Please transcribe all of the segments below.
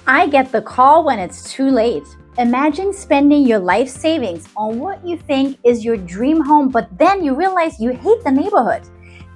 I get the call when it's too late. Imagine spending your life savings on what you think is your dream home, but then you realize you hate the neighborhood.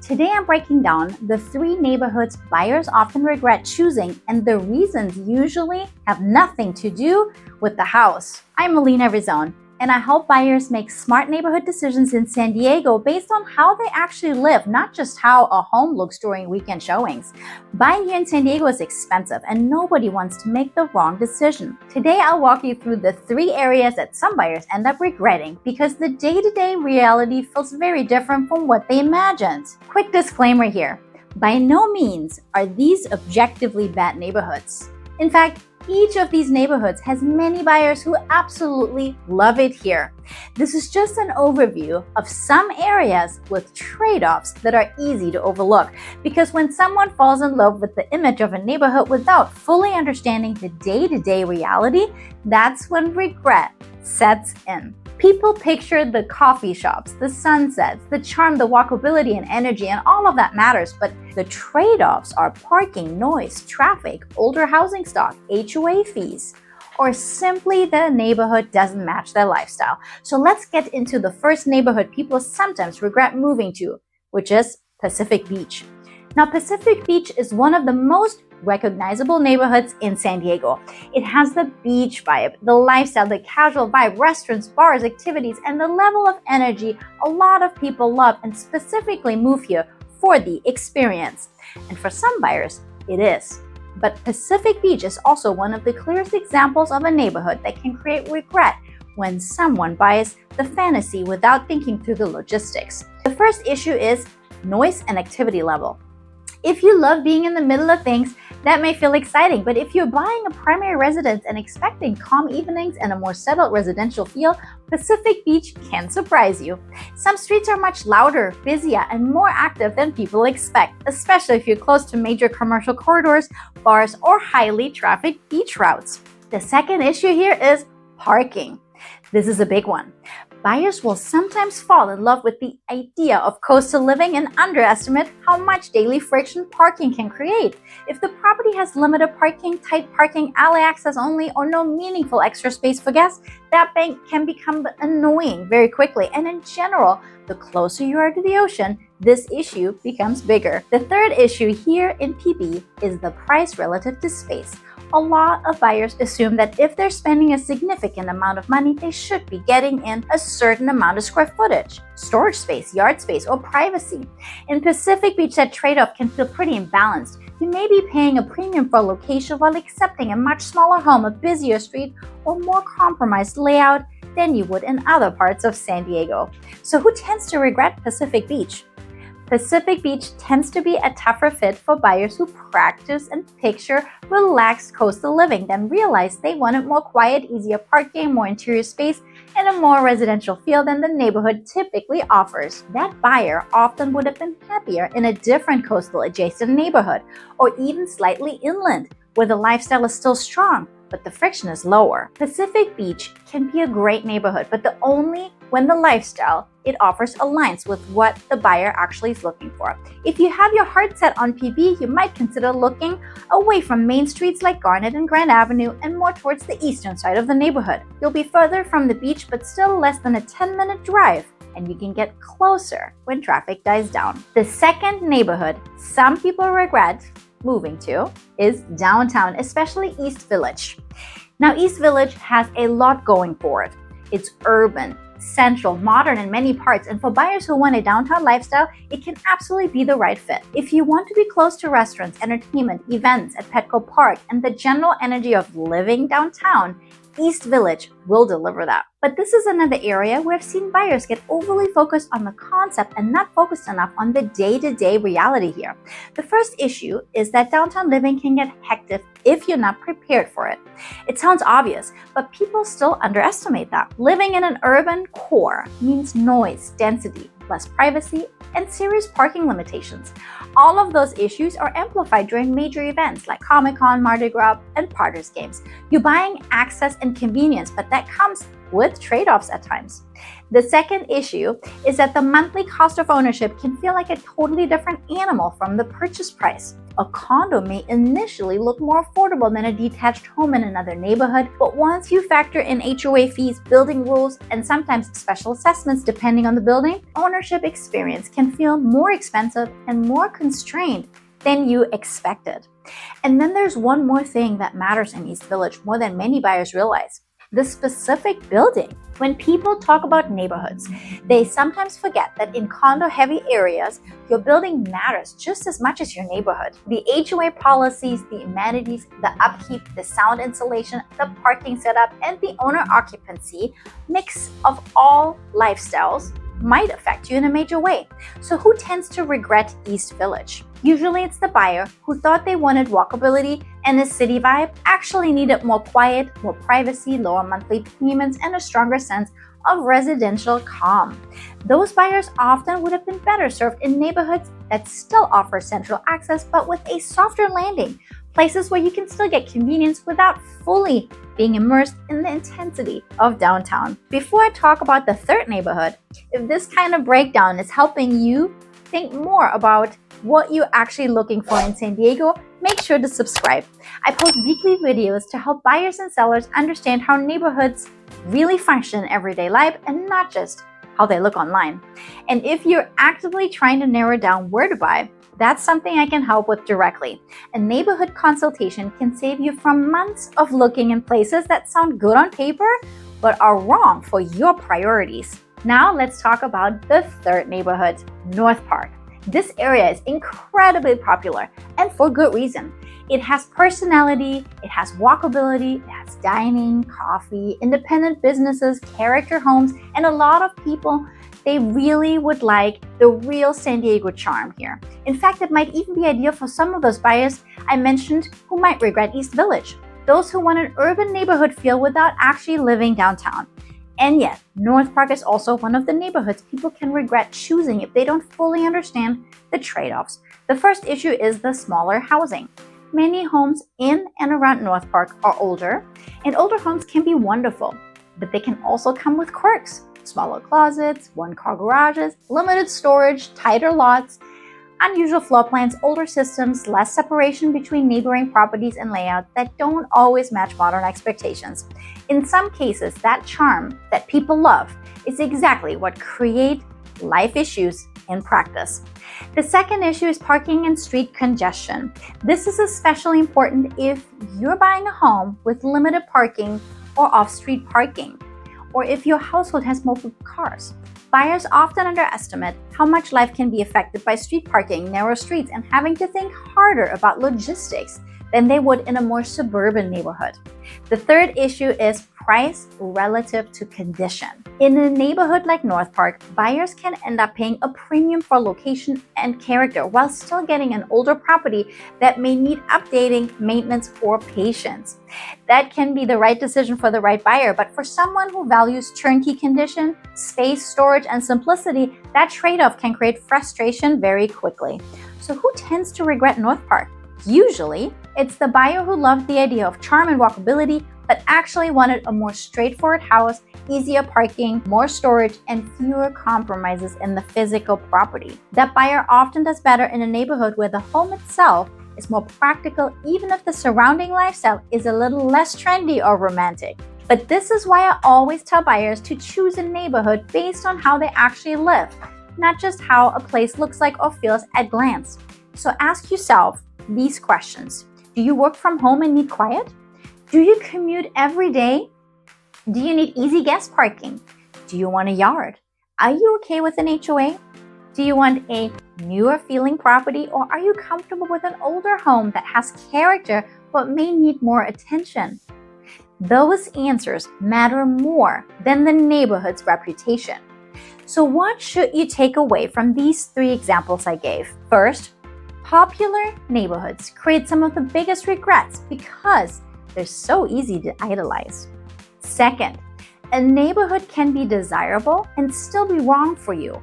Today I'm breaking down the 3 neighborhoods buyers often regret choosing, and the reasons usually have nothing to do with the house. I'm Melina, Rissone, and I help buyers make smart neighborhood decisions in San Diego based on how they actually live, not just how a home looks during weekend showings. Buying here in San Diego is expensive, and nobody wants to make the wrong decision. Today, I'll walk you through the 3 areas that some buyers end up regretting because the day-to-day reality feels very different from what they imagined. Quick disclaimer here. By no means are these objectively bad neighborhoods. In fact, each of these neighborhoods has many buyers who absolutely love it here. This is just an overview of some areas with trade-offs that are easy to overlook, because when someone falls in love with the image of a neighborhood without fully understanding the day-to-day reality, that's when regret sets in. People picture the coffee shops, the sunsets, the charm, the walkability and energy, and all of that matters, but the trade-offs are parking, noise, traffic, older housing stock, HOA fees, or simply the neighborhood doesn't match their lifestyle. So let's get into the first neighborhood people sometimes regret moving to, which is Pacific Beach. Now, Pacific Beach is one of the most recognizable neighborhoods in San Diego. It has the beach vibe, the lifestyle, the casual vibe, restaurants, bars, activities, and the level of energy a lot of people love and specifically move here for the experience. And for some buyers, it is. But Pacific Beach is also one of the clearest examples of a neighborhood that can create regret when someone buys the fantasy without thinking through the logistics. The first issue is noise and activity level. If you love being in the middle of things, that may feel exciting, but if you're buying a primary residence and expecting calm evenings and a more settled residential feel, Pacific Beach can surprise you. Some streets are much louder, busier, and more active than people expect, especially if you're close to major commercial corridors, bars, or highly trafficked beach routes. The second issue here is parking. This is a big one. Buyers will sometimes fall in love with the idea of coastal living and underestimate how much daily friction parking can create. If the property has limited parking, tight parking, alley access only, or no meaningful extra space for guests, that bank can become annoying very quickly. And in general, the closer you are to the ocean, this issue becomes bigger. The third issue here in PB is the price relative to space. A lot of buyers assume that if they're spending a significant amount of money, they should be getting in a certain amount of square footage, storage space, yard space, or privacy. In Pacific Beach, that trade-off can feel pretty imbalanced. You may be paying a premium for a location while accepting a much smaller home, a busier street, or more compromised layout than you would in other parts of San Diego. So who tends to regret Pacific Beach? Pacific Beach tends to be a tougher fit for buyers who practice and picture relaxed coastal living, then realize they wanted more quiet, easier parking, more interior space, and a more residential feel than the neighborhood typically offers. That buyer often would have been happier in a different coastal adjacent neighborhood, or even slightly inland, where the lifestyle is still strong, but the friction is lower. Pacific Beach can be a great neighborhood, but only when the lifestyle it offers aligns with what the buyer actually is looking for. If you have your heart set on PB, you might consider looking away from main streets like Garnet and Grand Avenue and more towards the eastern side of the neighborhood. You'll be further from the beach, but still less than a 10-minute drive, and you can get closer when traffic dies down. The second neighborhood some people regret moving to is downtown, especially East Village. Now, East Village has a lot going for it. It's urban, central, modern in many parts, and for buyers who want a downtown lifestyle, it can absolutely be the right fit. If you want to be close to restaurants, entertainment, events at Petco Park, and the general energy of living downtown, East Village will deliver that. But this is another area where I've seen buyers get overly focused on the concept and not focused enough on the day-to-day reality here. The first issue is that downtown living can get hectic if you're not prepared for it. It sounds obvious, but people still underestimate that. Living in an urban core means noise, density, less privacy, and serious parking limitations. All of those issues are amplified during major events like Comic-Con, Mardi Gras, and Padres games. You're buying access and convenience, but that comes with trade-offs at times. The second issue is that the monthly cost of ownership can feel like a totally different animal from the purchase price. A condo may initially look more affordable than a detached home in another neighborhood, but once you factor in HOA fees, building rules, and sometimes special assessments depending on the building, ownership experience can feel more expensive and more constrained than you expected. And then there's one more thing that matters in East Village more than many buyers realize: the specific building. When people talk about neighborhoods, they sometimes forget that in condo-heavy areas, your building matters just as much as your neighborhood. The HOA policies, the amenities, the upkeep, the sound insulation, the parking setup, and the owner occupancy mix of all lifestyles might affect you in a major way. So who tends to regret East Village? Usually it's the buyer who thought they wanted walkability and a city vibe, actually needed more quiet, more privacy, lower monthly payments, and a stronger sense of residential calm. Those buyers often would have been better served in neighborhoods that still offer central access but with a softer landing, places where you can still get convenience without fully being immersed in the intensity of downtown. Before I talk about the third neighborhood, if this kind of breakdown is helping you think more about what you're actually looking for in San Diego, make sure to subscribe. I post weekly videos to help buyers and sellers understand how neighborhoods really function in everyday life and not just how they look online. And if you're actively trying to narrow down where to buy, that's something I can help with directly. A neighborhood consultation can save you from months of looking in places that sound good on paper but are wrong for your priorities. Now let's talk about the third neighborhood, North Park. This area is incredibly popular, and for good reason. It has personality, it has walkability, it has dining, coffee, independent businesses, character homes, and a lot of people, they really would like the real San Diego charm here. In fact, it might even be ideal for some of those buyers I mentioned who might regret East Village, those who want an urban neighborhood feel without actually living downtown. And yet, North Park is also one of the neighborhoods people can regret choosing if they don't fully understand the trade-offs. The first issue is the smaller housing. Many homes in and around North Park are older, and older homes can be wonderful, but they can also come with quirks. Smaller closets, one-car garages, limited storage, tighter lots, unusual floor plans, older systems, less separation between neighboring properties, and layouts that don't always match modern expectations. In some cases, that charm that people love is exactly what creates life issues in practice. The second issue is parking and street congestion. This is especially important if you're buying a home with limited parking or off-street parking, or if your household has multiple cars. Buyers often underestimate how much life can be affected by street parking, narrow streets, and having to think harder about logistics than they would in a more suburban neighborhood. The third issue is price relative to condition. In a neighborhood like North Park, buyers can end up paying a premium for location and character while still getting an older property that may need updating, maintenance, or patience. That can be the right decision for the right buyer, but for someone who values turnkey condition, space, storage, and simplicity, that trade-off can create frustration very quickly. So who tends to regret North Park? Usually, it's the buyer who loved the idea of charm and walkability, but actually wanted a more straightforward house, easier parking, more storage, and fewer compromises in the physical property. That buyer often does better in a neighborhood where the home itself is more practical, even if the surrounding lifestyle is a little less trendy or romantic. But this is why I always tell buyers to choose a neighborhood based on how they actually live, not just how a place looks like or feels at glance. So ask yourself these questions. Do you work from home and need quiet? Do you commute every day? Do you need easy guest parking? Do you want a yard? Are you okay with an HOA? Do you want a newer feeling property, or are you comfortable with an older home that has character but may need more attention? Those answers matter more than the neighborhood's reputation. So what should you take away from these three examples I gave? First, popular neighborhoods create some of the biggest regrets because they're so easy to idolize. Second, a neighborhood can be desirable and still be wrong for you.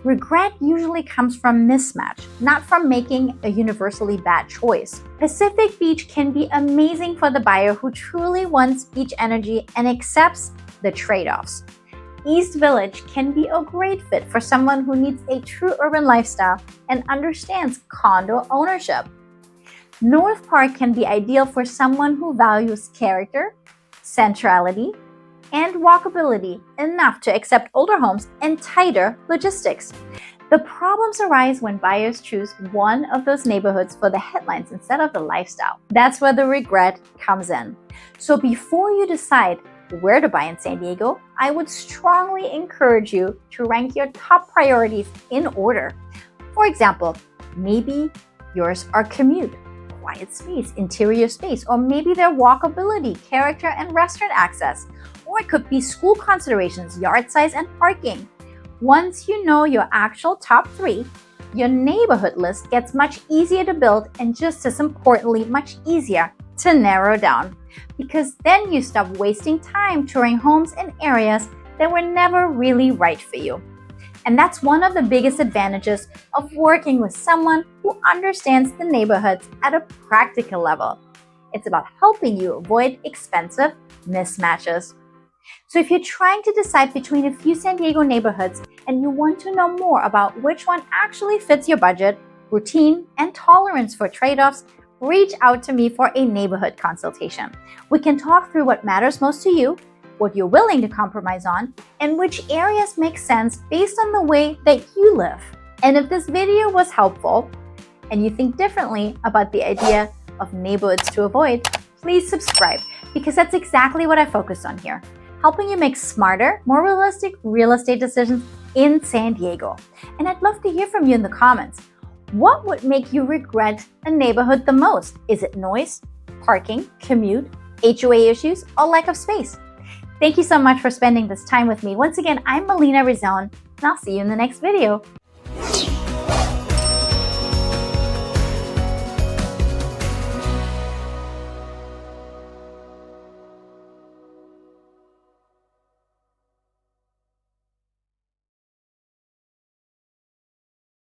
Regret usually comes from mismatch, not from making a universally bad choice. Pacific Beach can be amazing for the buyer who truly wants beach energy and accepts the trade-offs. East Village can be a great fit for someone who needs a true urban lifestyle and understands condo ownership. North Park can be ideal for someone who values character, centrality, and walkability enough to accept older homes and tighter logistics. The problems arise when buyers choose one of those neighborhoods for the headlines instead of the lifestyle. That's where the regret comes in. So before you decide where to buy in San Diego, I would strongly encourage you to rank your top priorities in order. For example, maybe yours are commute, quiet space, interior space, or maybe they're walkability, character, and restaurant access. Or it could be school considerations, yard size, and parking. Once you know your actual top 3, your neighborhood list gets much easier to build and, just as importantly, much easier to narrow down. Because then you stop wasting time touring homes in areas that were never really right for you. And that's one of the biggest advantages of working with someone who understands the neighborhoods at a practical level. It's about helping you avoid expensive mismatches. So if you're trying to decide between a few San Diego neighborhoods and you want to know more about which one actually fits your budget, routine, and tolerance for trade-offs, reach out to me for a neighborhood consultation. We can talk through what matters most to you, what you're willing to compromise on, and which areas make sense based on the way that you live. And if this video was helpful and you think differently about the idea of neighborhoods to avoid, please subscribe, because that's exactly what I focus on here, helping you make smarter, more realistic real estate decisions in San Diego. And I'd love to hear from you in the comments. What would make you regret a neighborhood the most? Is it noise, parking, commute, HOA issues, or lack of space? Thank you so much for spending this time with me. Once again, I'm Melina Rissone, and I'll see you in the next video.